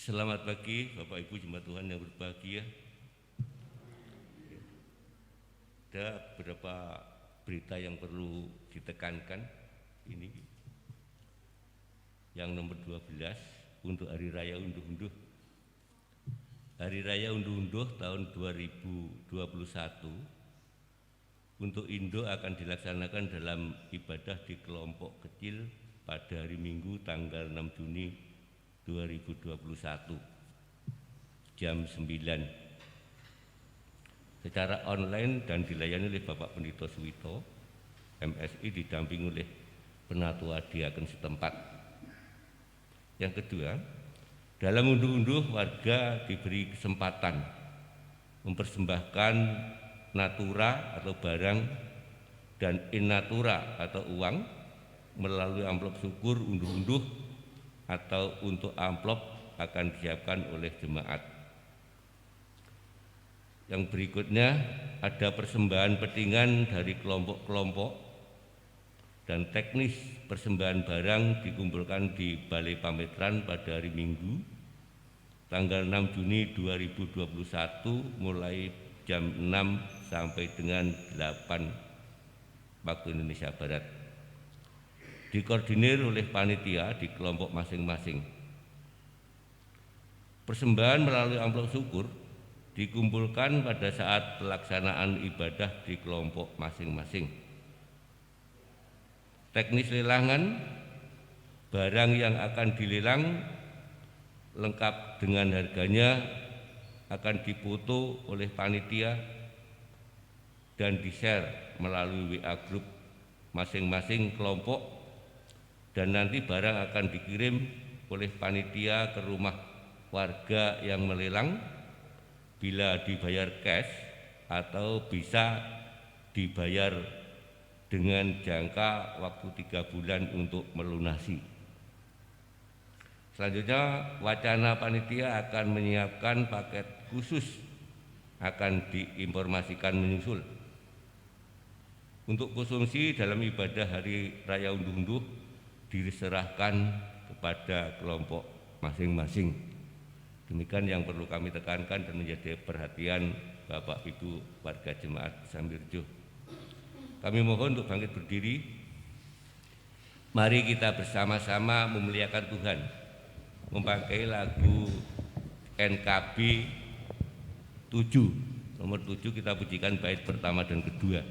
Selamat pagi Bapak Ibu jemaat Tuhan yang berbahagia. Ada beberapa berita yang perlu ditekankan ini. Yang nomor 12 untuk Hari Raya Unduh-Unduh. Hari Raya Unduh-Unduh tahun 2021 untuk Indo akan dilaksanakan dalam ibadah di kelompok kecil pada hari Minggu tanggal 6 Juni 2021 jam 9 secara online dan dilayani oleh Bapak Pendeta Suwito MSI didampingi oleh penatua diaken setempat. Yang kedua, dalam unduh-unduh warga diberi kesempatan mempersembahkan natura atau barang dan in natura atau uang melalui amplop syukur unduh-unduh atau untuk amplop akan disiapkan oleh jemaat. Yang berikutnya ada persembahan petingan dari kelompok-kelompok dan teknis persembahan barang dikumpulkan di Balai Pametran pada hari Minggu tanggal 6 Juni 2021 mulai jam 6 sampai dengan 8 waktu Indonesia Barat. Dikoordinir oleh panitia di kelompok masing-masing. Persembahan melalui amplop syukur dikumpulkan pada saat pelaksanaan ibadah di kelompok masing-masing. Teknis lelangan, barang yang akan dilelang lengkap dengan harganya akan difoto oleh panitia dan di-share melalui WA group masing-masing kelompok, dan nanti barang akan dikirim oleh panitia ke rumah warga yang melelang bila dibayar cash atau bisa dibayar dengan jangka waktu 3 bulan untuk melunasi. Selanjutnya, wacana panitia akan menyiapkan paket khusus akan diinformasikan menyusul untuk konsumsi dalam ibadah Hari Raya Unduh-Unduh diserahkan kepada kelompok masing-masing. Demikian yang perlu kami tekankan dan menjadi perhatian Bapak Ibu warga jemaat Samirjo. Kami mohon untuk bangkit berdiri. Mari kita bersama-sama memuliakan Tuhan, memakai lagu NKB 7. Nomor 7 kita pujikan bait pertama dan kedua.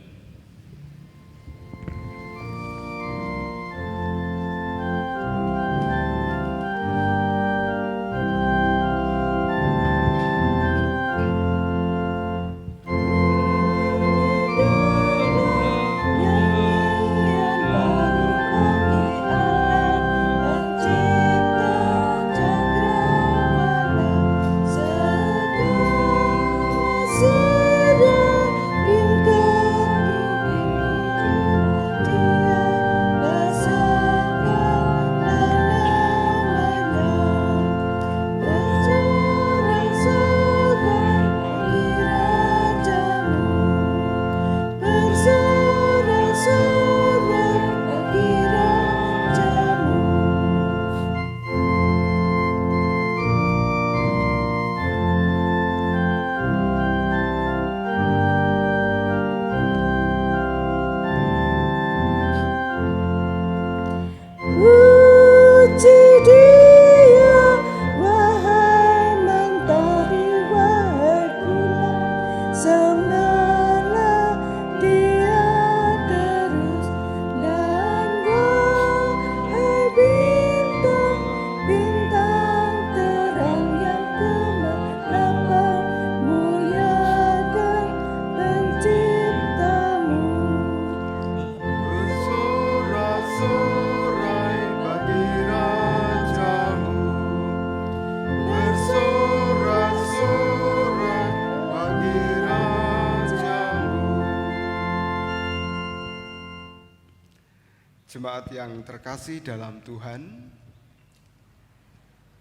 Jemaat yang terkasih dalam Tuhan,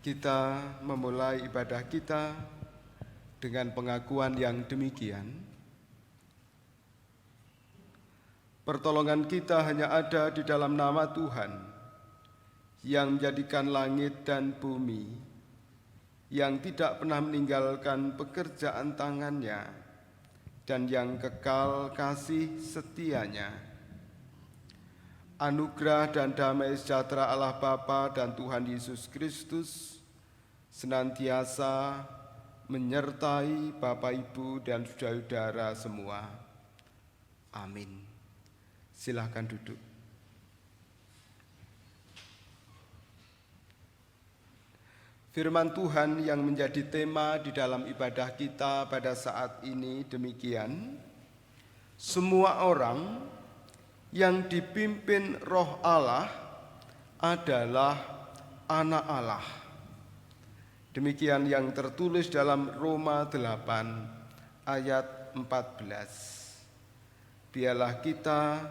kita memulai ibadah kita dengan pengakuan yang demikian. Pertolongan kita hanya ada di dalam nama Tuhan yang menjadikan langit dan bumi, yang tidak pernah meninggalkan pekerjaan tangannya, dan yang kekal kasih setianya. Anugerah dan damai sejahtera Allah Bapa dan Tuhan Yesus Kristus senantiasa menyertai Bapak, Ibu, dan saudara-saudara semua. Amin. Silahkan duduk. Firman Tuhan yang menjadi tema di dalam ibadah kita pada saat ini demikian: semua orang yang dipimpin Roh Allah adalah anak Allah. Demikian yang tertulis dalam Roma 8 ayat 14. Biarlah kita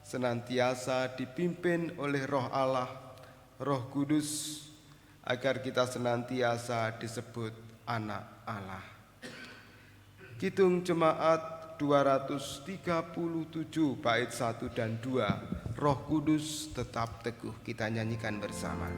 senantiasa dipimpin oleh Roh Allah, Roh Kudus, agar kita senantiasa disebut anak Allah. Kidung Jemaat 237 bait 1 dan 2, Roh Kudus tetap teguh, kita nyanyikan bersama.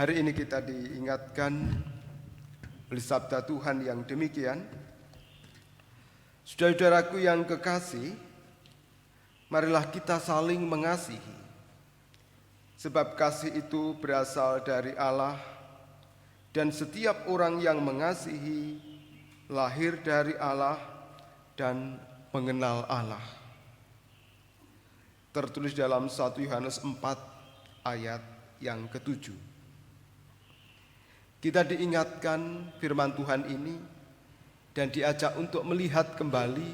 Hari ini kita diingatkan oleh sabda Tuhan yang demikian. Saudara-saudaraku yang kekasih, marilah kita saling mengasihi. Sebab kasih itu berasal dari Allah, dan setiap orang yang mengasihi lahir dari Allah dan mengenal Allah. Tertulis dalam 1 Yohanes 4 ayat yang ke-7. Kita diingatkan firman Tuhan ini dan diajak untuk melihat kembali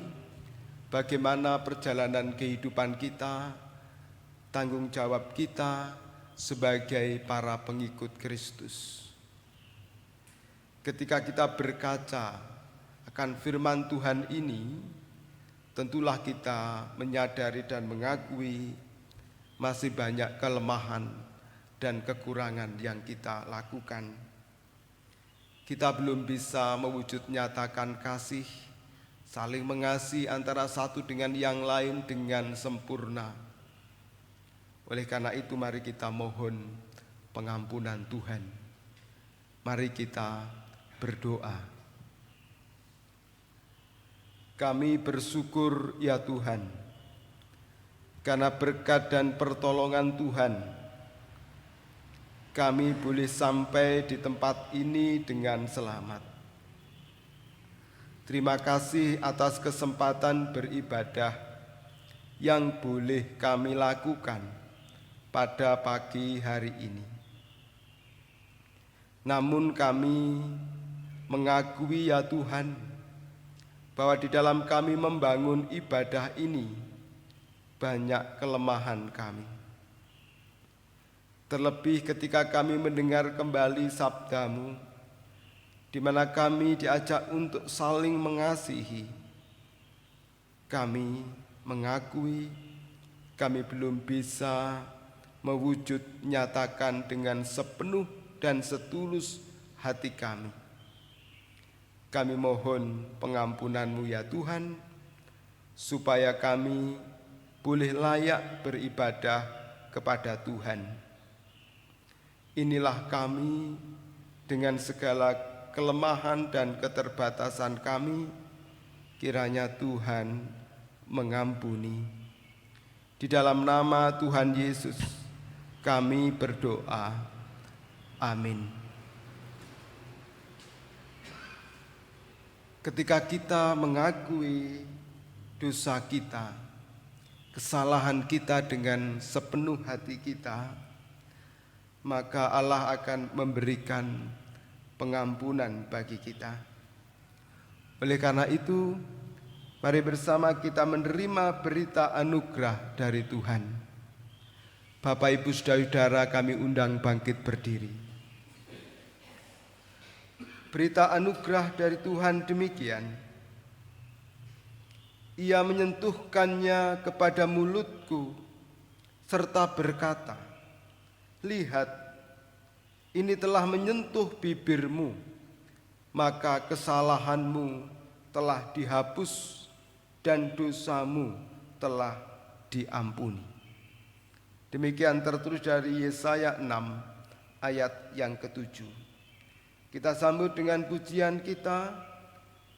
bagaimana perjalanan kehidupan kita, tanggung jawab kita sebagai para pengikut Kristus. Ketika kita berkaca akan firman Tuhan ini, tentulah kita menyadari dan mengakui masih banyak kelemahan dan kekurangan yang kita lakukan. Kita belum bisa mewujud nyatakan kasih, saling mengasihi antara satu dengan yang lain dengan sempurna. Oleh karena itu mari kita mohon pengampunan Tuhan. Mari kita berdoa. Kami bersyukur ya Tuhan, karena berkat dan pertolongan Tuhan, kami boleh sampai di tempat ini dengan selamat. Terima kasih atas kesempatan beribadah yang boleh kami lakukan pada pagi hari ini. Namun kami mengakui ya Tuhan, bahwa di dalam kami membangun ibadah ini banyak kelemahan kami. Terlebih ketika kami mendengar kembali sabda-Mu, di mana kami diajak untuk saling mengasihi. Kami mengakui kami belum bisa mewujud nyatakan dengan sepenuh dan setulus hati kami. Kami mohon pengampunan-Mu ya Tuhan, supaya kami boleh layak beribadah kepada Tuhan. Inilah kami dengan segala kelemahan dan keterbatasan kami, kiranya Tuhan mengampuni. Di dalam nama Tuhan Yesus kami berdoa. Amin. Ketika kita mengakui dosa kita, kesalahan kita dengan sepenuh hati kita, maka Allah akan memberikan pengampunan bagi kita. Oleh karena itu, mari bersama kita menerima berita anugerah dari Tuhan. Bapak Ibu Saudara kami undang bangkit berdiri. Berita anugerah dari Tuhan demikian. Ia menyentuhkannya kepada mulutku serta berkata, lihat, ini telah menyentuh bibirmu, maka kesalahanmu telah dihapus dan dosamu telah diampuni. Demikian tertulis dari Yesaya 6 ayat yang ke-7. Kita sambut dengan pujian kita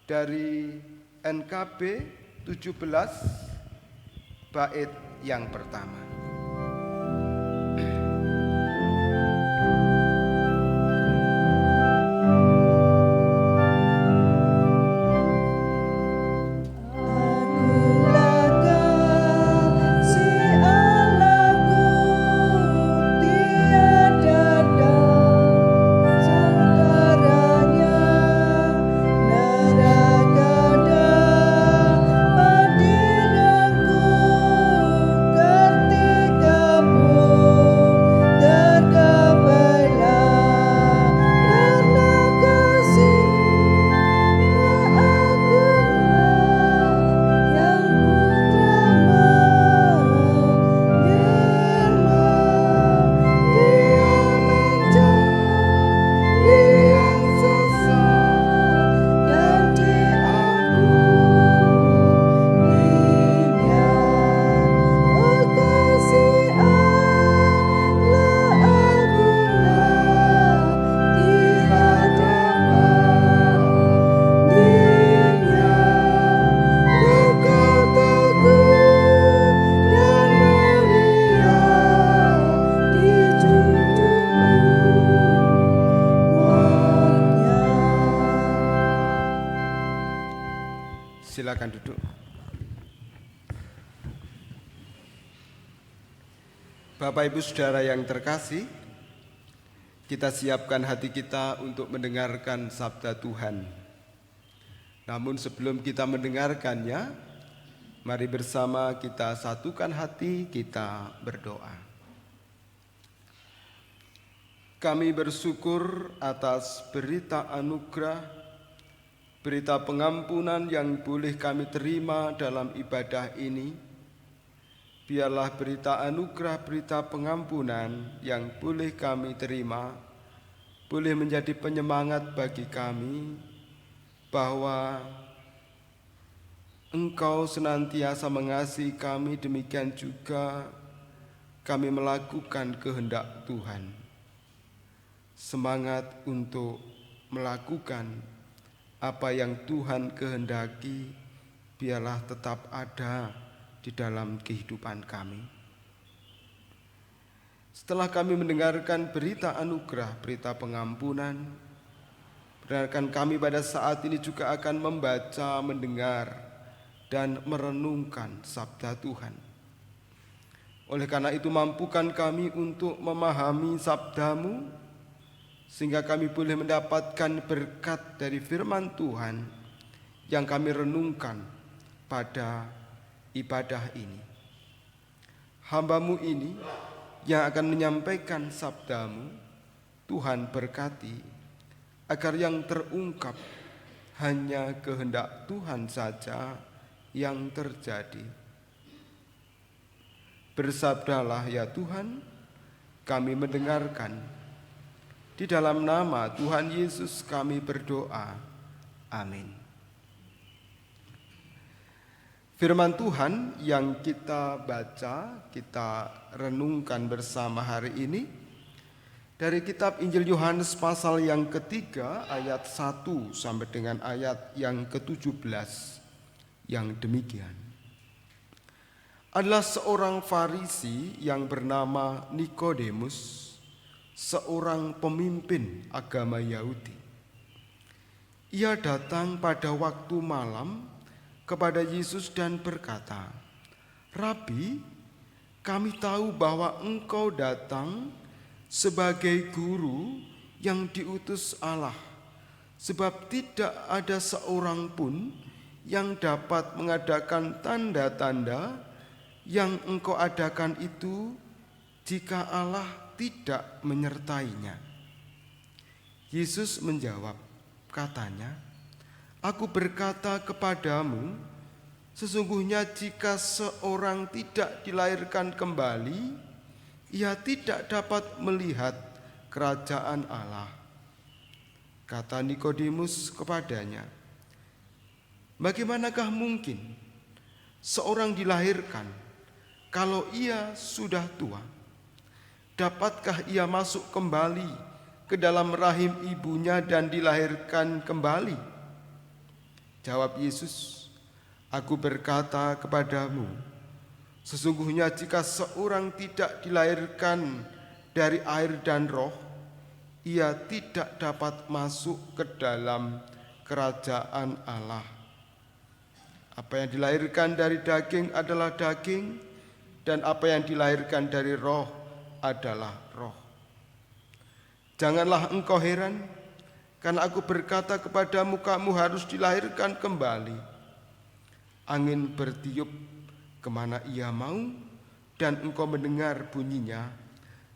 dari NKB 17 bait yang pertama. Silakan duduk. Bapak Ibu Saudara yang terkasih, kita siapkan hati kita untuk mendengarkan sabda Tuhan. Namun sebelum kita mendengarkannya, mari bersama kita satukan hati, kita berdoa. Kami bersyukur atas berita anugerah, berita pengampunan yang boleh kami terima dalam ibadah ini. Biarlah berita anugerah, berita pengampunan yang boleh kami terima, boleh menjadi penyemangat bagi kami bahwa Engkau senantiasa mengasihi kami, demikian juga kami melakukan kehendak Tuhan. Semangat untuk melakukan apa yang Tuhan kehendaki biarlah tetap ada di dalam kehidupan kami. Setelah kami mendengarkan berita anugerah, berita pengampunan, dengarkan kami pada saat ini juga akan membaca, mendengar, dan merenungkan sabda Tuhan. Oleh karena itu mampukan kami untuk memahami sabda-Mu, sehingga kami boleh mendapatkan berkat dari firman Tuhan yang kami renungkan pada ibadah ini. Hamba-Mu ini yang akan menyampaikan sabda-Mu, Tuhan berkati, agar yang terungkap hanya kehendak Tuhan saja yang terjadi. Bersabdalah ya Tuhan, kami mendengarkan. Di dalam nama Tuhan Yesus kami berdoa. Amin. Firman Tuhan yang kita baca, kita renungkan bersama hari ini dari kitab Injil Yohanes pasal yang ketiga ayat 1 sampai dengan ayat yang ke-17 yang demikian. Adalah seorang Farisi yang bernama Nikodemus, seorang pemimpin agama Yahudi. Ia datang pada waktu malam kepada Yesus dan berkata, "Rabi, kami tahu bahwa Engkau datang sebagai guru yang diutus Allah, sebab tidak ada seorang pun yang dapat mengadakan tanda-tanda yang Engkau adakan itu jika Allah tidak menyertainya." Yesus menjawab, katanya, "Aku berkata kepadamu, sesungguhnya jika seorang tidak dilahirkan kembali, ia tidak dapat melihat kerajaan Allah." Kata Nikodemus kepadanya, "Bagaimanakah mungkin seorang dilahirkan kalau ia sudah tua? Dapatkah ia masuk kembali ke dalam rahim ibunya dan dilahirkan kembali?" Jawab Yesus, "Aku berkata kepadamu, sesungguhnya jika seorang tidak dilahirkan dari air dan roh, ia tidak dapat masuk ke dalam kerajaan Allah. Apa yang dilahirkan dari daging adalah daging, dan apa yang dilahirkan dari roh adalah roh. Janganlah engkau heran, karena aku berkata kepadamu, kamu harus dilahirkan kembali. Angin bertiup kemana ia mau, dan engkau mendengar bunyinya,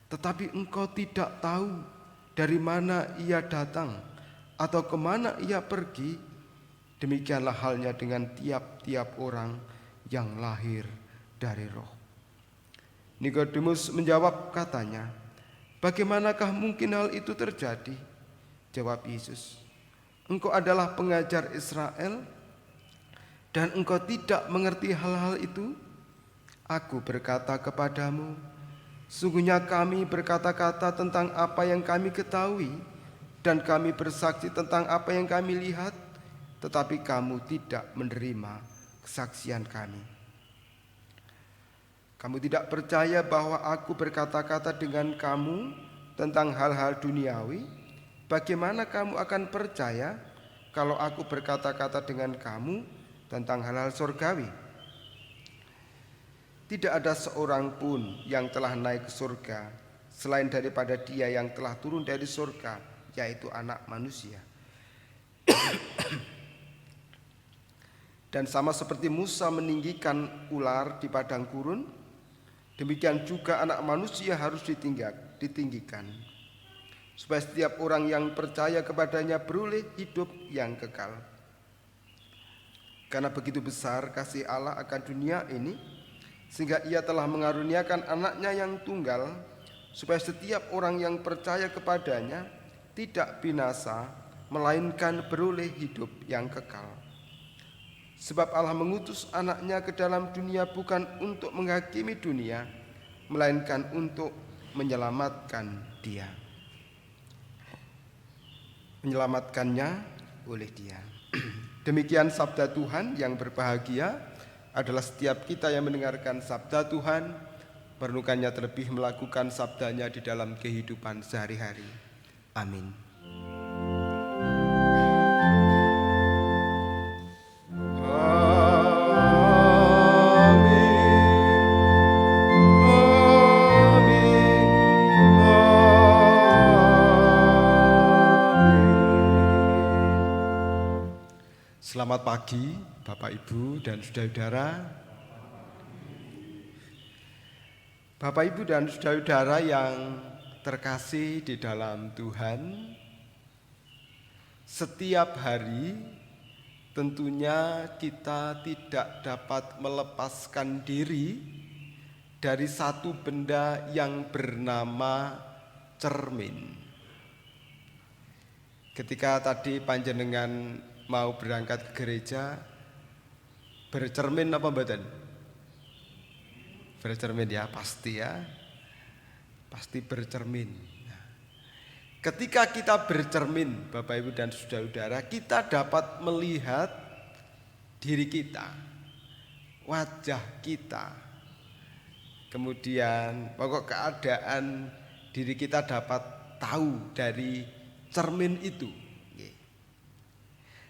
tetapi engkau tidak tahu dari mana ia datang atau kemana ia pergi. Demikianlah halnya dengan tiap-tiap orang yang lahir dari roh." Nikodemus menjawab katanya, "Bagaimanakah mungkin hal itu terjadi?" Jawab Yesus, "Engkau adalah pengajar Israel dan engkau tidak mengerti hal-hal itu? Aku berkata kepadamu, sesungguhnya kami berkata-kata tentang apa yang kami ketahui dan kami bersaksi tentang apa yang kami lihat, tetapi kamu tidak menerima kesaksian kami. Kamu tidak percaya bahwa aku berkata-kata dengan kamu tentang hal-hal duniawi. Bagaimana kamu akan percaya kalau aku berkata-kata dengan kamu tentang hal-hal surgawi? Tidak ada seorang pun yang telah naik ke surga selain daripada Dia yang telah turun dari surga, yaitu Anak Manusia. Dan sama seperti Musa meninggikan ular di padang gurun, demikian juga Anak Manusia harus ditinggikan, supaya setiap orang yang percaya kepadanya beroleh hidup yang kekal. Karena begitu besar kasih Allah akan dunia ini, sehingga Ia telah mengaruniakan anaknya yang tunggal, supaya setiap orang yang percaya kepadanya tidak binasa, melainkan beroleh hidup yang kekal. Sebab Allah mengutus anaknya ke dalam dunia bukan untuk menghakimi dunia, melainkan untuk menyelamatkan dia. Menyelamatkannya oleh dia. Demikian sabda Tuhan. Yang berbahagia adalah setiap kita yang mendengarkan sabda Tuhan, merenungkannya terlebih melakukan sabdanya di dalam kehidupan sehari-hari. Amin. Selamat pagi Bapak Ibu dan saudara-saudara. Bapak Ibu dan saudara-saudara yang terkasih di dalam Tuhan, setiap hari tentunya kita tidak dapat melepaskan diri dari satu benda yang bernama cermin. Ketika tadi panjenengan mau berangkat ke gereja, bercermin apa mboten? Bercermin ya, pasti ya. Pasti bercermin. Nah, ketika kita bercermin, Bapak Ibu dan saudara-saudara, kita dapat melihat diri kita, wajah kita. Kemudian pokok keadaan diri kita dapat tahu dari cermin itu.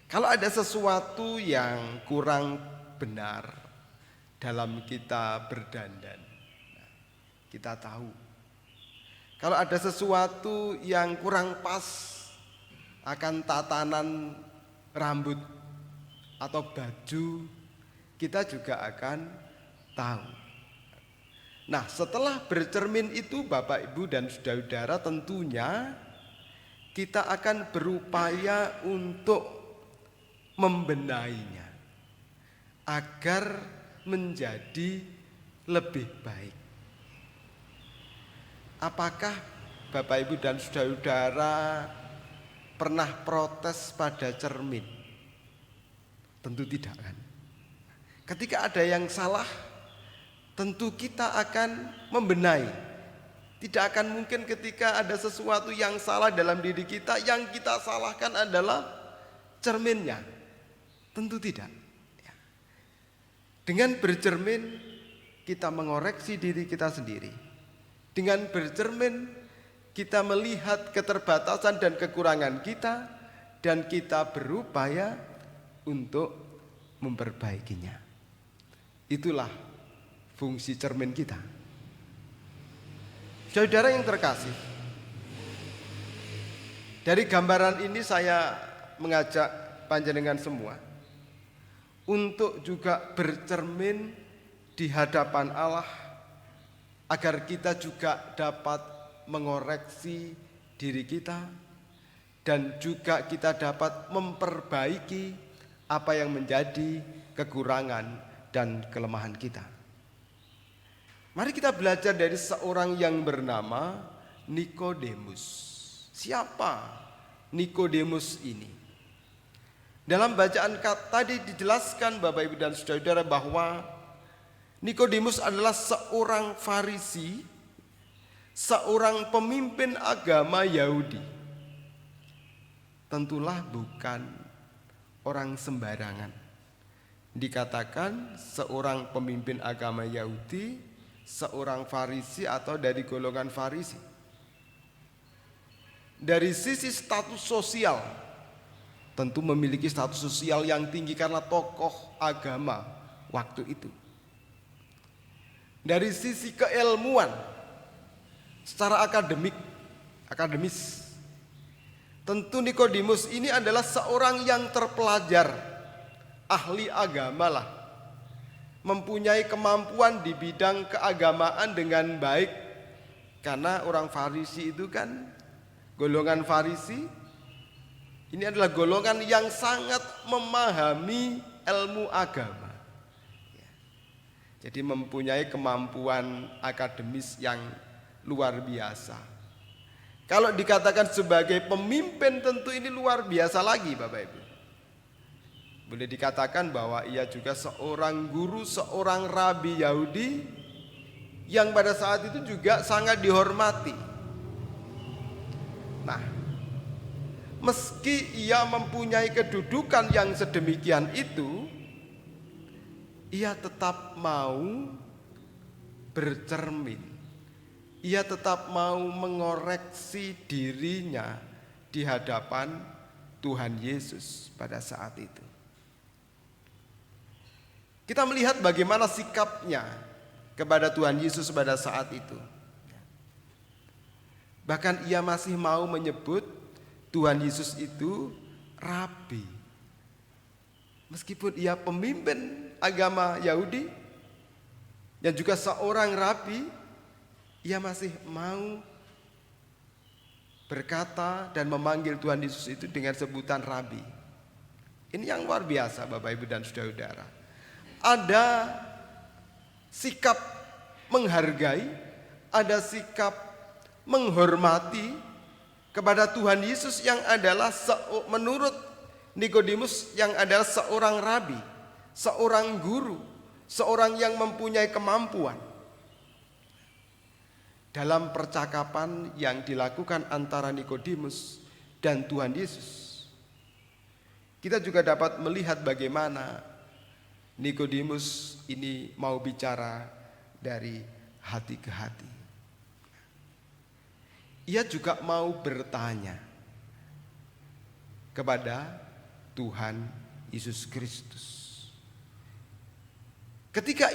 Kalau ada sesuatu yang kurang benar dalam kita berdandan, kita tahu. Kalau ada sesuatu yang kurang pas akan tatanan rambut atau baju, kita juga akan tahu. Nah, setelah bercermin itu Bapak Ibu dan saudara-saudara, tentunya kita akan berupaya untuk membenahinya agar menjadi lebih baik. Apakah Bapak Ibu dan saudara-saudara pernah protes pada cermin? Tentu tidak kan. Ketika ada yang salah, tentu kita akan membenahi. Tidak akan mungkin ketika ada sesuatu yang salah dalam diri kita, yang kita salahkan adalah cerminnya. Tentu tidak. Dengan bercermin kita mengoreksi diri kita sendiri. Dengan bercermin kita melihat keterbatasan dan kekurangan kita, dan kita berupaya untuk memperbaikinya. Itulah fungsi cermin kita. Saudara yang terkasih, dari gambaran ini saya mengajak panjenengan semua untuk juga bercermin di hadapan Allah, agar kita juga dapat mengoreksi diri kita dan juga kita dapat memperbaiki apa yang menjadi kekurangan dan kelemahan kita. Mari kita belajar dari seorang yang bernama Nikodemus. Siapa Nikodemus ini? Dalam bacaan tadi dijelaskan Bapak Ibu dan saudara-saudara bahwa Nikodemus adalah seorang Farisi, seorang pemimpin agama Yahudi. Tentulah bukan orang sembarangan. Dikatakan seorang pemimpin agama Yahudi, seorang Farisi atau dari golongan Farisi. Dari sisi status sosial, tentu memiliki status sosial yang tinggi karena tokoh agama waktu itu. Dari sisi keilmuan, secara akademis, tentu Nikodemus ini adalah seorang yang terpelajar, ahli agama lah, mempunyai kemampuan di bidang keagamaan dengan baik. Karena orang Farisi itu kan Golongan Farisi ini adalah golongan yang sangat memahami ilmu agama. Jadi mempunyai kemampuan akademis yang luar biasa. Kalau dikatakan sebagai pemimpin tentu ini luar biasa lagi Bapak Ibu. Boleh dikatakan bahwa ia juga seorang guru, seorang rabi Yahudi yang pada saat itu juga sangat dihormati. Nah, meski ia mempunyai kedudukan yang sedemikian itu, ia tetap mau bercermin. Ia tetap mau mengoreksi dirinya di hadapan Tuhan Yesus pada saat itu. Kita melihat bagaimana sikapnya kepada Tuhan Yesus pada saat itu. Bahkan ia masih mau menyebut Tuhan Yesus itu rabi. Meskipun ia pemimpin agama Yahudi dan juga seorang rabi, ia masih mau berkata dan memanggil Tuhan Yesus itu dengan sebutan rabi. Ini yang luar biasa Bapak Ibu dan saudara-saudara. Ada sikap menghargai, ada sikap menghormati kepada Tuhan Yesus yang adalah menurut Nikodemus yang adalah seorang rabi, seorang guru, seorang yang mempunyai kemampuan. Dalam percakapan yang dilakukan antara Nikodemus dan Tuhan Yesus, kita juga dapat melihat bagaimana Nikodemus ini mau bicara dari hati ke hati. Ia juga mau bertanya kepada Tuhan Yesus Kristus. Ketika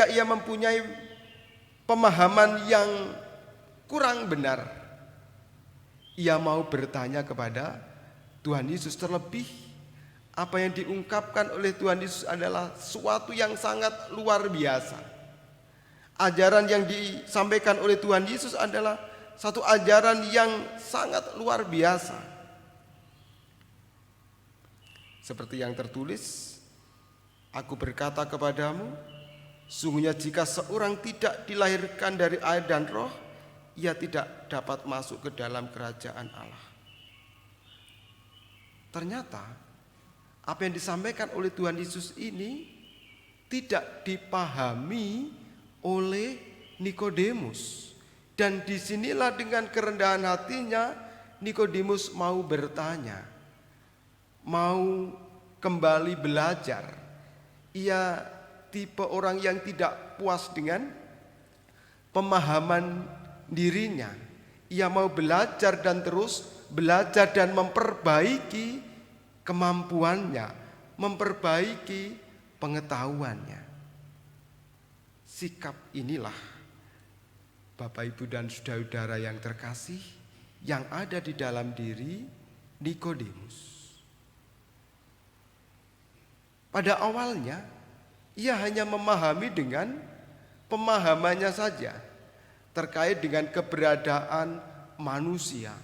ia mempunyai pemahaman yang kurang benar, ia mau bertanya kepada Tuhan Yesus. Terlebih apa yang diungkapkan oleh Tuhan Yesus adalah suatu yang sangat luar biasa. Ajaran yang disampaikan oleh Tuhan Yesus adalah satu ajaran yang sangat luar biasa. Seperti yang tertulis, aku berkata kepadamu, sungguhnya jika seorang tidak dilahirkan dari air dan roh, ia tidak dapat masuk ke dalam kerajaan Allah. Ternyata apa yang disampaikan oleh Tuhan Yesus ini tidak dipahami oleh Nikodemus. Dan disinilah dengan kerendahan hatinya Nikodemus mau bertanya, mau kembali belajar. Ia tipe orang yang tidak puas dengan pemahaman dirinya. Ia mau belajar dan terus belajar dan memperbaiki kemampuannya, memperbaiki pengetahuannya. Sikap inilah Bapak Ibu dan saudara-saudara yang terkasih yang ada di dalam diri Nikodemus. Pada awalnya ia hanya memahami dengan pemahamannya saja terkait dengan keberadaan manusia.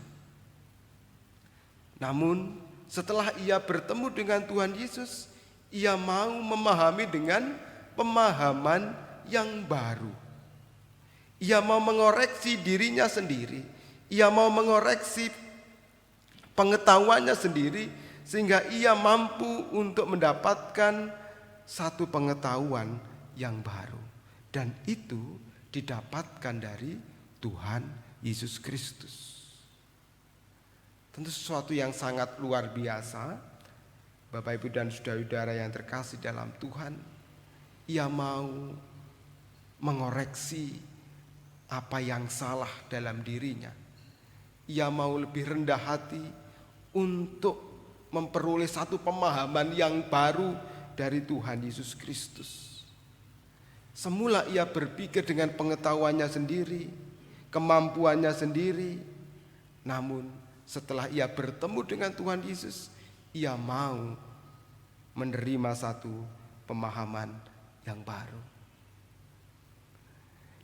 Namun setelah ia bertemu dengan Tuhan Yesus, ia mau memahami dengan pemahaman yang baru. Ia mau mengoreksi dirinya sendiri. Ia mau mengoreksi pengetahuannya sendiri sehingga ia mampu untuk mendapatkan satu pengetahuan yang baru. Dan itu didapatkan dari Tuhan Yesus Kristus. Tentu sesuatu yang sangat luar biasa. Bapak Ibu dan saudara-saudara yang terkasih dalam Tuhan, ia mau mengoreksi apa yang salah dalam dirinya. Ia mau lebih rendah hati untuk memperoleh satu pemahaman yang baru dari Tuhan Yesus Kristus. Semula ia berpikir dengan pengetahuannya sendiri, kemampuannya sendiri. Namun setelah ia bertemu dengan Tuhan Yesus, ia mau menerima satu pemahaman yang baru.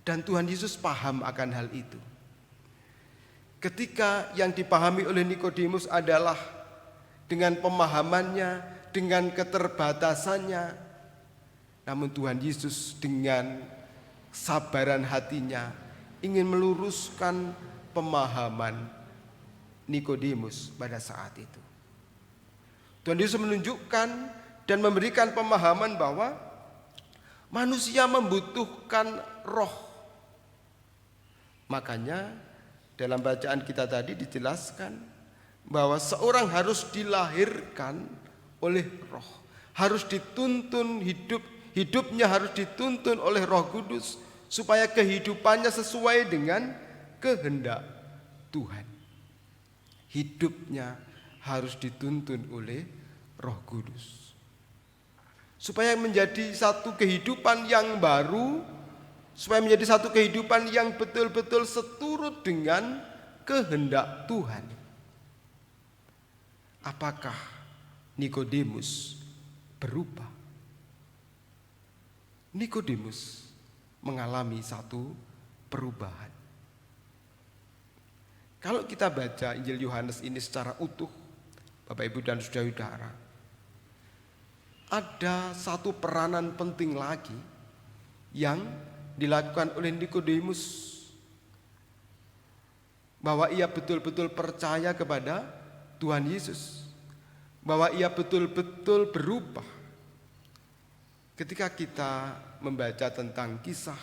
Dan Tuhan Yesus paham akan hal itu. Ketika yang dipahami oleh Nikodemus adalah dengan pemahamannya, dengan keterbatasannya, namun Tuhan Yesus dengan kesabaran hatinya ingin meluruskan pemahaman Nikodemus pada saat itu. Tuhan Yesus menunjukkan dan memberikan pemahaman bahwa manusia membutuhkan roh. Makanya dalam bacaan kita tadi dijelaskan bahwa seorang harus dilahirkan oleh roh. Harus dituntun hidupnya harus dituntun oleh Roh Kudus supaya kehidupannya sesuai dengan kehendak Tuhan. Hidupnya harus dituntun oleh Roh Kudus. Supaya menjadi satu kehidupan yang baru, supaya menjadi satu kehidupan yang betul-betul seturut dengan kehendak Tuhan. Apakah Nikodemus berubah? Nikodemus mengalami satu perubahan. Kalau kita baca Injil Yohanes ini secara utuh, Bapak Ibu dan saudara-saudara, ada satu peranan penting lagi yang dilakukan oleh Nikodemus, bahwa ia betul-betul percaya kepada Tuhan Yesus, bahwa ia betul-betul berubah. Ketika kita membaca tentang kisah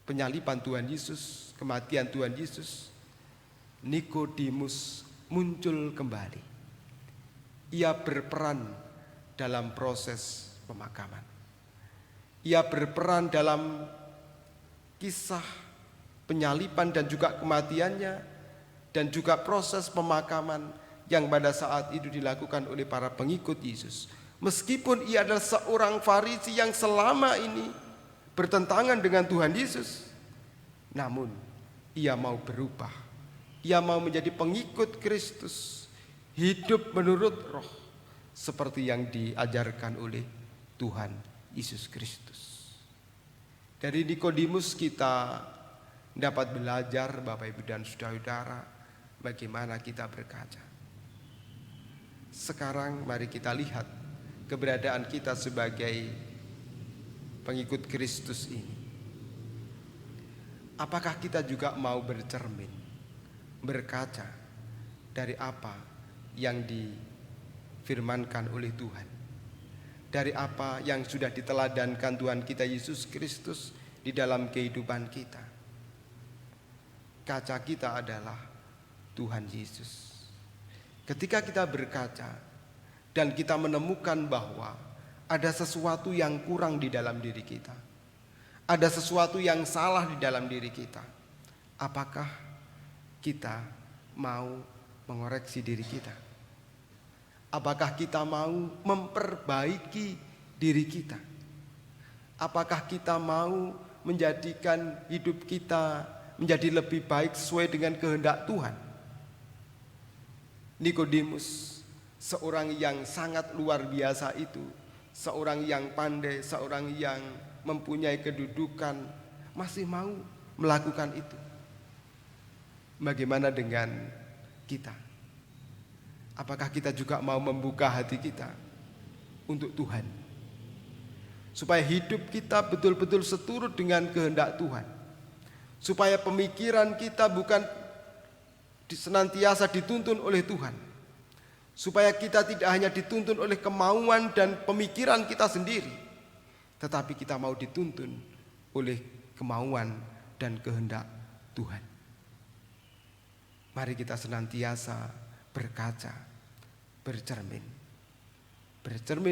penyaliban Tuhan Yesus, kematian Tuhan Yesus, Nikodemus muncul kembali. Ia berperan dalam proses pemakaman. Ia berperan dalam kisah penyaliban dan juga kematiannya, dan juga proses pemakaman yang pada saat itu dilakukan oleh para pengikut Yesus. Meskipun ia adalah seorang Farisi yang selama ini bertentangan dengan Tuhan Yesus, namun ia mau berubah. Ia mau menjadi pengikut Kristus, hidup menurut roh, seperti yang diajarkan oleh Tuhan Yesus Kristus. Dari Nikodemus kita dapat belajar, Bapak Ibu dan saudara-saudara, bagaimana kita berkaca. Sekarang mari kita lihat keberadaan kita sebagai pengikut Kristus ini. Apakah kita juga mau bercermin, berkaca dari apa yang difirmankan oleh Tuhan, dari apa yang sudah diteladankan Tuhan kita Yesus Kristus di dalam kehidupan kita? Kaca kita adalah Tuhan Yesus. Ketika kita berkaca dan kita menemukan bahwa ada sesuatu yang kurang di dalam diri kita, ada sesuatu yang salah di dalam diri kita, apakah kita mau mengoreksi diri kita? Apakah kita mau memperbaiki diri kita? Apakah kita mau menjadikan hidup kita menjadi lebih baik sesuai dengan kehendak Tuhan? Nikodemus, seorang yang sangat luar biasa itu, seorang yang pandai, seorang yang mempunyai kedudukan, masih mau melakukan itu. Bagaimana dengan kita? Apakah kita juga mau membuka hati kita untuk Tuhan, supaya hidup kita betul-betul seturut dengan kehendak Tuhan, supaya pemikiran kita bukan senantiasa dituntun oleh Tuhan, supaya kita tidak hanya dituntun oleh kemauan dan pemikiran kita sendiri, tetapi kita mau dituntun oleh kemauan dan kehendak Tuhan. Mari kita senantiasa berkaca, bercermin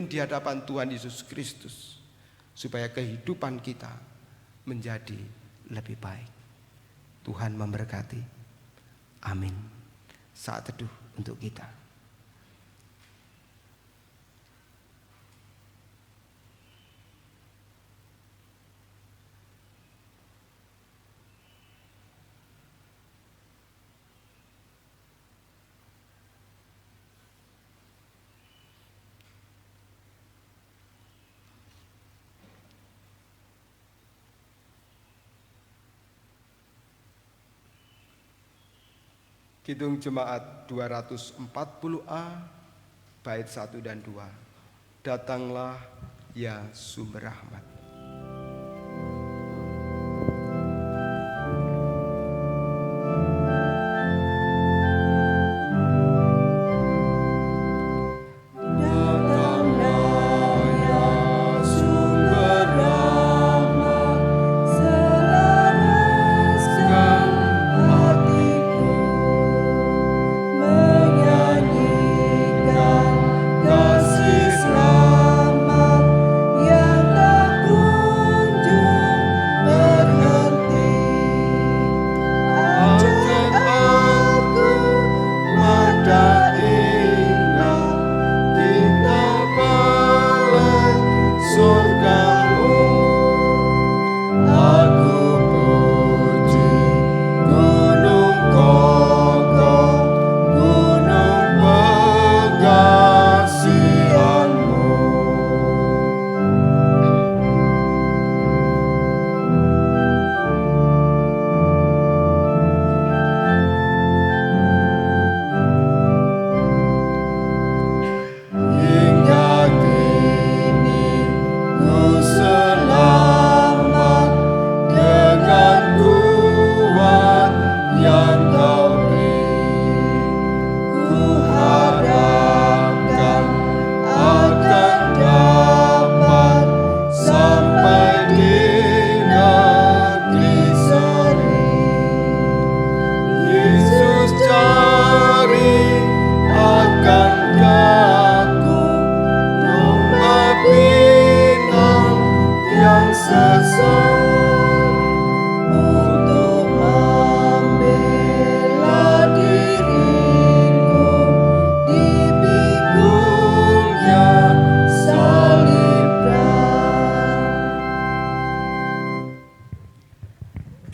di hadapan Tuhan Yesus Kristus, supaya kehidupan kita menjadi lebih baik. Tuhan memberkati. Amin. Saat teduh untuk kita. Kidung Jemaat 240A, bait 1 dan 2. Datanglah ya sumber rahmat.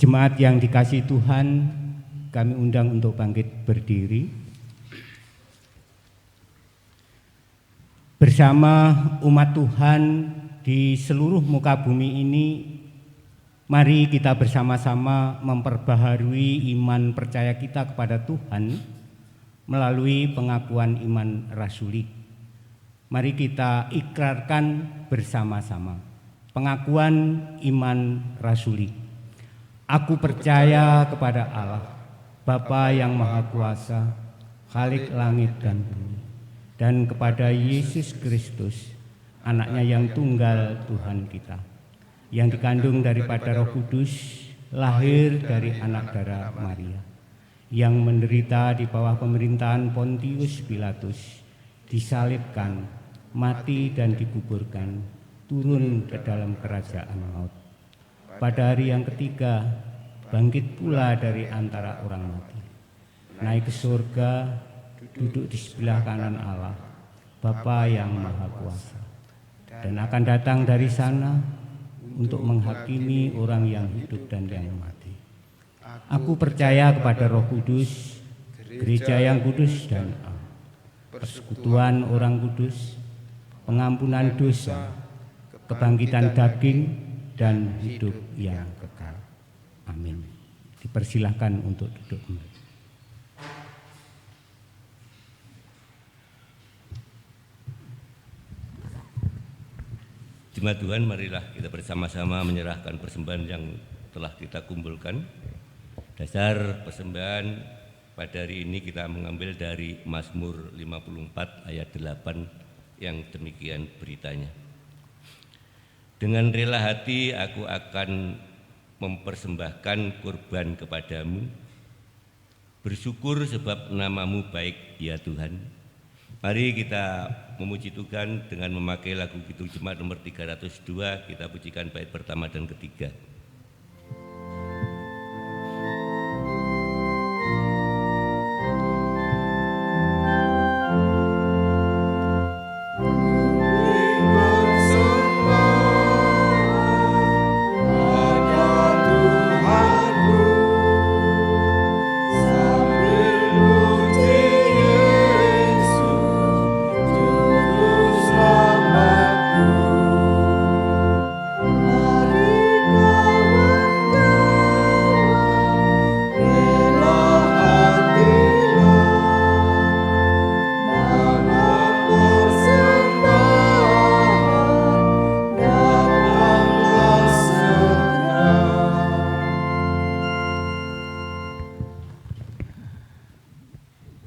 Jemaat yang dikasihi Tuhan, kami undang untuk bangkit berdiri. Bersama umat Tuhan di seluruh muka bumi ini, mari kita bersama-sama memperbaharui iman percaya kita kepada Tuhan melalui pengakuan iman rasuli. Mari kita ikrarkan bersama-sama pengakuan iman rasuli. Aku percaya kepada Allah, Bapa yang Maha Kuasa, Khalik langit dan bumi, dan kepada Yesus Kristus, anaknya yang tunggal Tuhan kita, yang dikandung daripada Roh Kudus, lahir dari anak darah Maria, yang menderita di bawah pemerintahan Pontius Pilatus, disalibkan, mati dan dikuburkan, turun ke dalam kerajaan maut. Pada hari yang ketiga, bangkit pula dari antara orang mati, naik ke surga, duduk di sebelah kanan Allah, Bapa yang Maha Kuasa, dan akan datang dari sana untuk menghakimi orang yang hidup dan yang mati. Aku percaya kepada Roh Kudus, gereja yang kudus dan am, persekutuan orang kudus, pengampunan dosa, kebangkitan daging, dan hidup yang kekal. Amin. Dipersilahkan untuk duduk kembali. Jemaat Tuhan, marilah kita bersama-sama menyerahkan persembahan yang telah kita kumpulkan. Dasar persembahan pada hari ini kita mengambil dari Mazmur 54 ayat 8 yang demikian beritanya. Dengan rela hati aku akan mempersembahkan kurban kepadamu. Bersyukur sebab namamu baik ya Tuhan. Mari kita memuji Tuhan dengan memakai lagu Kidung Jemaat nomor 302. Kita pujikan bait pertama dan ketiga. Mari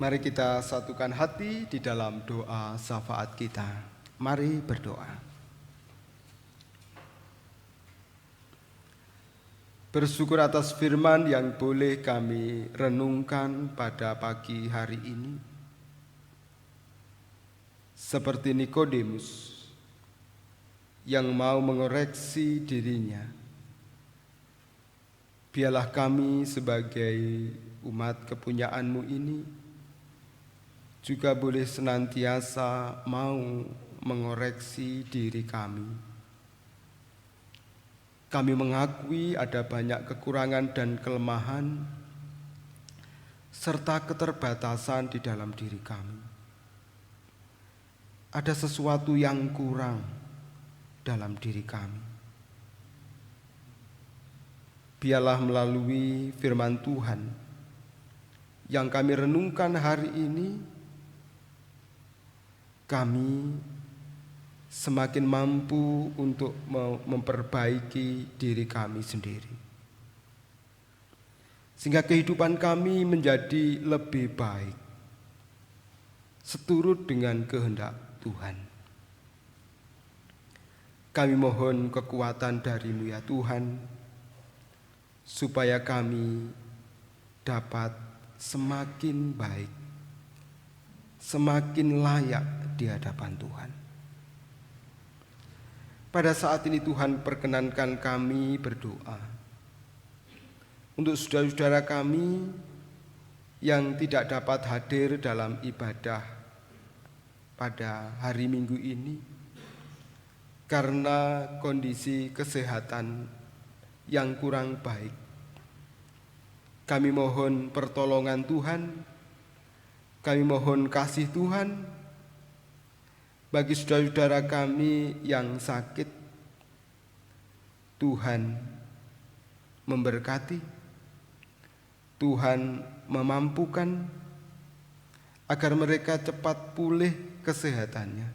Mari kita satukan hati di dalam doa syafaat kita. Mari berdoa. Bersyukur atas firman yang boleh kami renungkan pada pagi hari ini. Seperti Nikodemus yang mau mengoreksi dirinya, biarlah kami sebagai umat kepunyaan-Mu ini juga boleh senantiasa mau mengoreksi diri kami. Kami mengakui ada banyak kekurangan dan kelemahan serta keterbatasan di dalam diri kami. Ada sesuatu yang kurang dalam diri kami. Biarlah melalui firman Tuhan yang kami renungkan hari ini, kami semakin mampu untuk memperbaiki diri kami sendiri, sehingga kehidupan kami menjadi lebih baik, seturut dengan kehendak Tuhan. Kami mohon kekuatan dari-Mu ya Tuhan, supaya kami dapat semakin baik, semakin layak di hadapan Tuhan. Pada saat ini Tuhan perkenankan kami berdoa untuk saudara-saudara kami yang tidak dapat hadir dalam ibadah pada hari Minggu ini karena kondisi kesehatan yang kurang baik. Kami mohon pertolongan Tuhan, kami mohon kasih Tuhan bagi saudara-saudara kami yang sakit. Tuhan memberkati, Tuhan memampukan agar mereka cepat pulih kesehatannya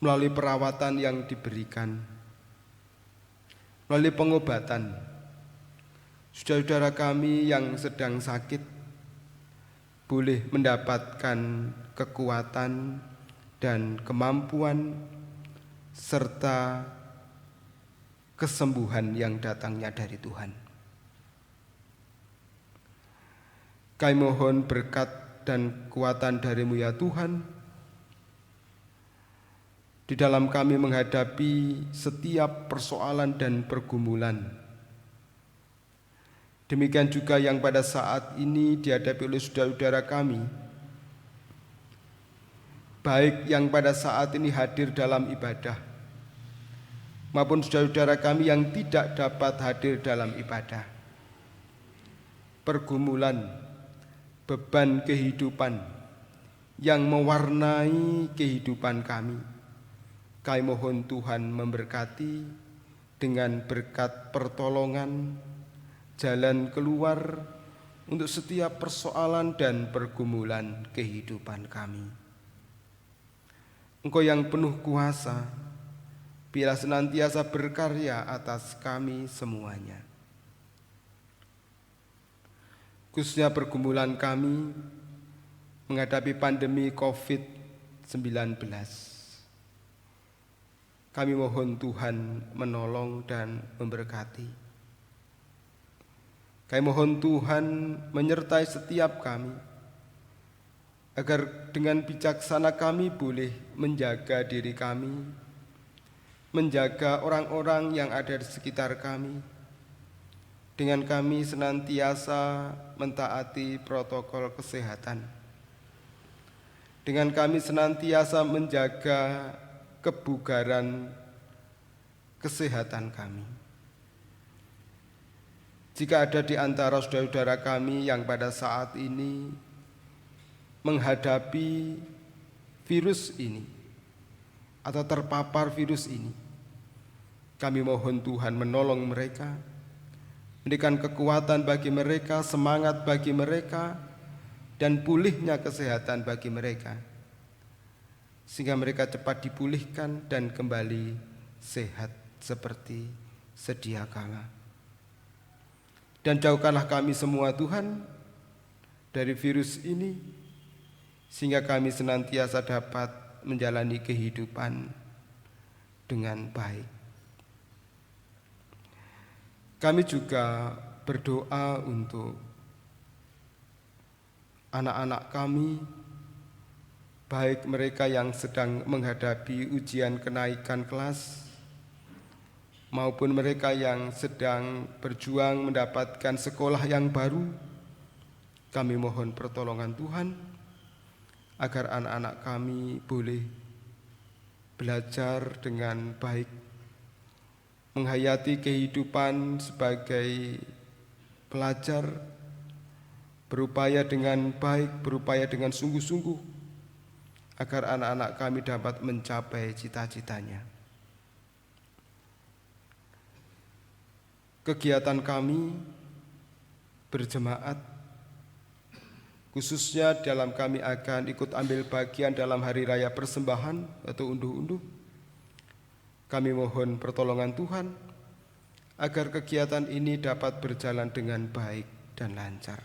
melalui perawatan yang diberikan, melalui pengobatan. Saudara-saudara kami yang sedang sakit boleh mendapatkan kekuatan dan kemampuan serta kesembuhan yang datangnya dari Tuhan. Kami mohon berkat dan kekuatan dari-Mu ya Tuhan di dalam kami menghadapi setiap persoalan dan pergumulan. Demikian juga yang pada saat ini dihadapi oleh saudara-saudara kami, baik yang pada saat ini hadir dalam ibadah maupun saudara-saudara kami yang tidak dapat hadir dalam ibadah. Pergumulan, beban kehidupan yang mewarnai kehidupan kami, kami mohon Tuhan memberkati dengan berkat pertolongan, jalan keluar untuk setiap persoalan dan pergumulan kehidupan kami. Engkau yang penuh kuasa, biarlah senantiasa berkarya atas kami semuanya. Khususnya pergumulan kami menghadapi pandemi COVID-19. Kami mohon Tuhan menolong dan memberkati. Kami mohon Tuhan menyertai setiap kami, agar dengan bijaksana kami boleh menjaga diri kami, menjaga orang-orang yang ada di sekitar kami, dengan kami senantiasa mentaati protokol kesehatan, dengan kami senantiasa menjaga kebugaran kesehatan kami. Jika ada di antara saudara-saudara kami yang pada saat ini menghadapi virus ini atau terpapar virus ini, kami mohon Tuhan menolong mereka, berikan kekuatan bagi mereka, semangat bagi mereka, dan pulihnya kesehatan bagi mereka, sehingga mereka cepat dipulihkan dan kembali sehat seperti sedia kala. Dan jauhkanlah kami semua Tuhan dari virus ini, sehingga kami senantiasa dapat menjalani kehidupan dengan baik. Kami juga berdoa untuk anak-anak kami, baik mereka yang sedang menghadapi ujian kenaikan kelas maupun mereka yang sedang berjuang mendapatkan sekolah yang baru. Kami mohon pertolongan Tuhan agar anak-anak kami boleh belajar dengan baik, menghayati kehidupan sebagai pelajar, berupaya dengan baik, berupaya dengan sungguh-sungguh, agar anak-anak kami dapat mencapai cita-citanya. Kegiatan kami berjemaat, khususnya dalam kami akan ikut ambil bagian dalam hari raya persembahan atau unduh-unduh. Kami mohon pertolongan Tuhan agar kegiatan ini dapat berjalan dengan baik dan lancar.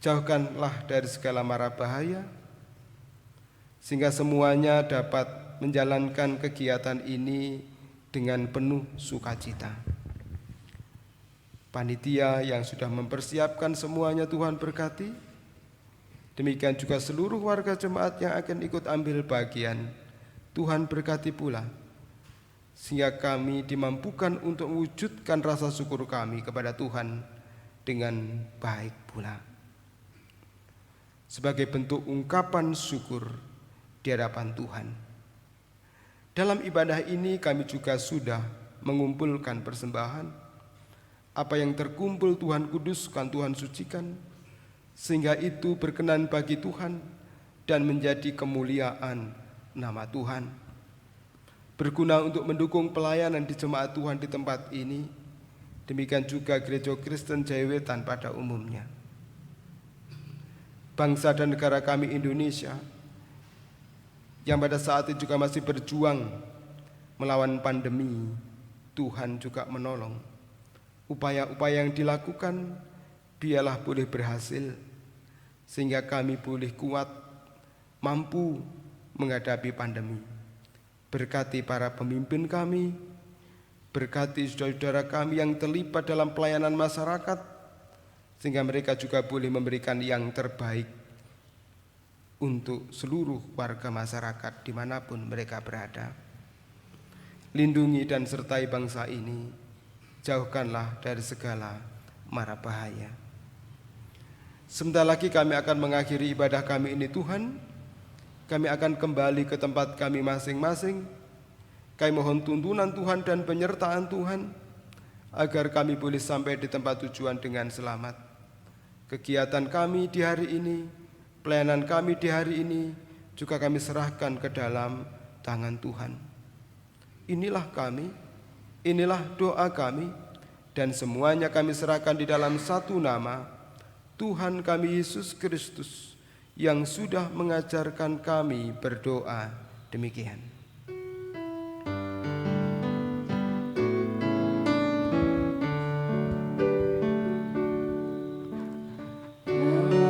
Jauhkanlah dari segala mara bahaya, sehingga semuanya dapat menjalankan kegiatan ini dengan penuh sukacita. Panitia yang sudah mempersiapkan semuanya Tuhan berkati. Demikian juga seluruh warga jemaat yang akan ikut ambil bagian, Tuhan berkati pula, sehingga kami dimampukan untuk mewujudkan rasa syukur kami kepada Tuhan dengan baik pula. Sebagai bentuk ungkapan syukur di hadapan Tuhan. Dalam ibadah ini kami juga sudah mengumpulkan persembahan. Apa yang terkumpul Tuhan kuduskan, Tuhan sucikan, sehingga itu berkenan bagi Tuhan dan menjadi kemuliaan nama Tuhan. Berguna untuk mendukung pelayanan di jemaat Tuhan di tempat ini, demikian juga Gereja Kristen Jaiwetan pada umumnya. Bangsa dan negara kami Indonesia, yang pada saat itu juga masih berjuang melawan pandemi, Tuhan juga menolong. Upaya-upaya yang dilakukan biarlah boleh berhasil, sehingga kami boleh kuat, mampu menghadapi pandemi. Berkati para pemimpin kami, berkati saudara-saudara kami yang terlibat dalam pelayanan masyarakat, sehingga mereka juga boleh memberikan yang terbaik untuk seluruh warga masyarakat dimanapun mereka berada. Lindungi dan sertai bangsa ini, jauhkanlah dari segala mara bahaya. Sebentar lagi kami akan mengakhiri ibadah kami ini Tuhan. Kami akan kembali ke tempat kami masing-masing. Kami mohon tuntunan Tuhan dan penyertaan Tuhan agar kami boleh sampai di tempat tujuan dengan selamat. Kegiatan kami di hari ini, pelayanan kami di hari ini juga kami serahkan ke dalam tangan Tuhan. Inilah kami, inilah doa kami, dan semuanya kami serahkan di dalam satu nama, Tuhan kami Yesus Kristus, yang sudah mengajarkan kami berdoa demikian.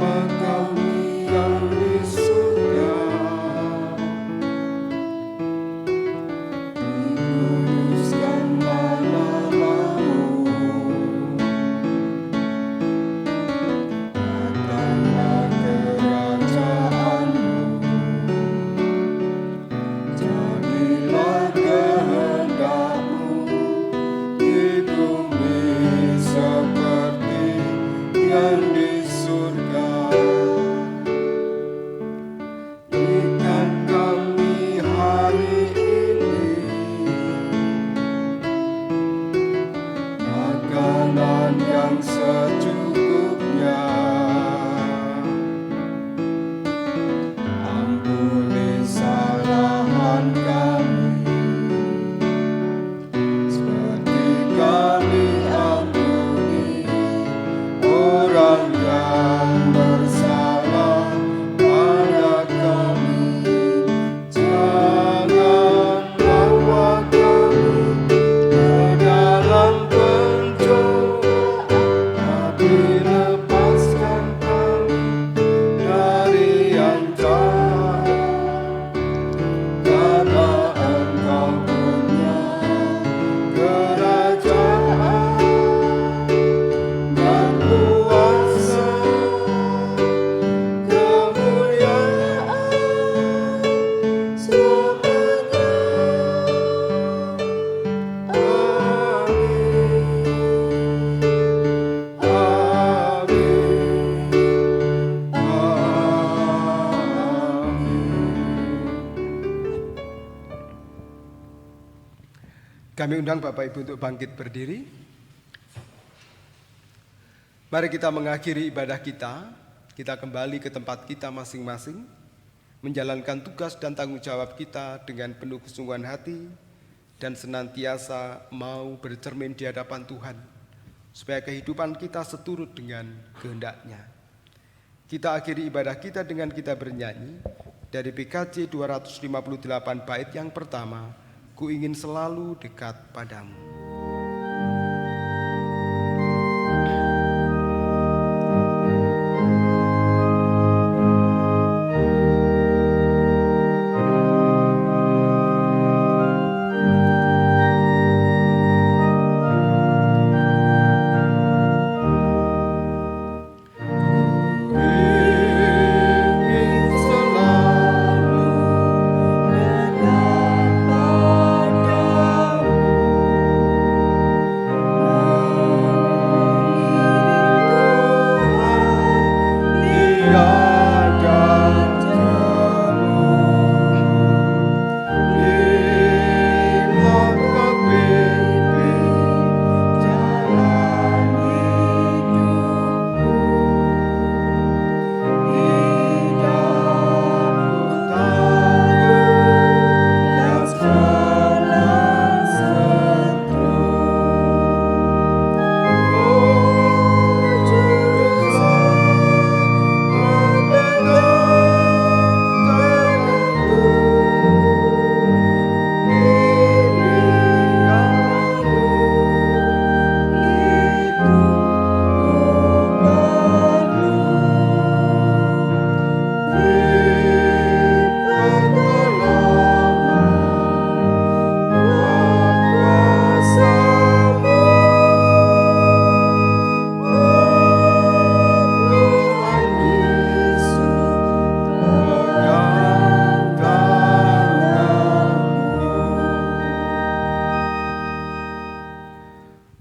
Datanglah kerajaanmu, Kami undang Bapak Ibu untuk bangkit berdiri. Mari kita mengakhiri ibadah kita. Kita kembali ke tempat kita masing-masing, menjalankan tugas dan tanggung jawab kita dengan penuh kesungguhan hati dan senantiasa mau bercermin di hadapan Tuhan, supaya kehidupan kita seturut dengan kehendak-Nya. Kita akhiri ibadah kita dengan kita bernyanyi dari PKJ 258 bait yang pertama, Ku ingin selalu dekat padamu.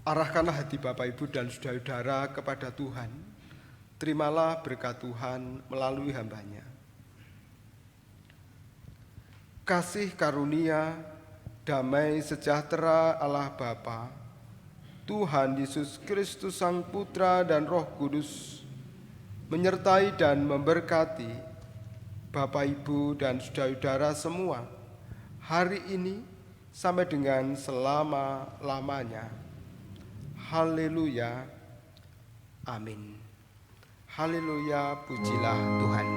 Arahkanlah hati Bapak Ibu dan saudara-saudara kepada Tuhan. Terimalah berkat Tuhan melalui hamba-Nya. Kasih karunia, damai sejahtera Allah Bapa, Tuhan Yesus Kristus Sang Putra dan Roh Kudus menyertai dan memberkati Bapak Ibu dan saudara-saudara semua hari ini sampai dengan selama-lamanya. Haleluya, amin. Haleluya, pujilah Tuhan.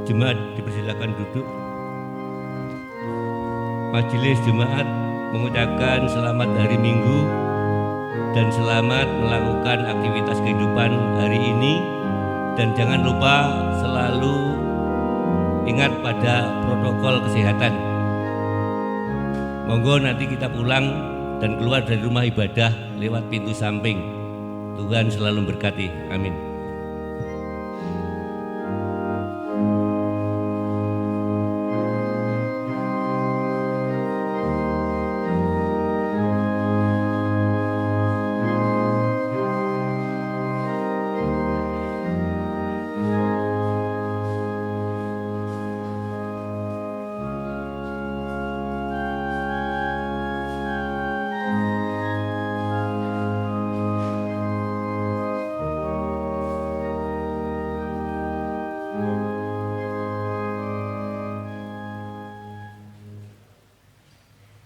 Jemaat dipersilakan duduk. Majelis jemaat mengucapkan selamat hari Minggu dan selamat melakukan aktivitas kehidupan hari ini, dan jangan lupa selalu ingat pada protokol kesehatan. Monggo nanti kita pulang dan keluar dari rumah ibadah lewat pintu samping. Tuhan selalu memberkati. Amin.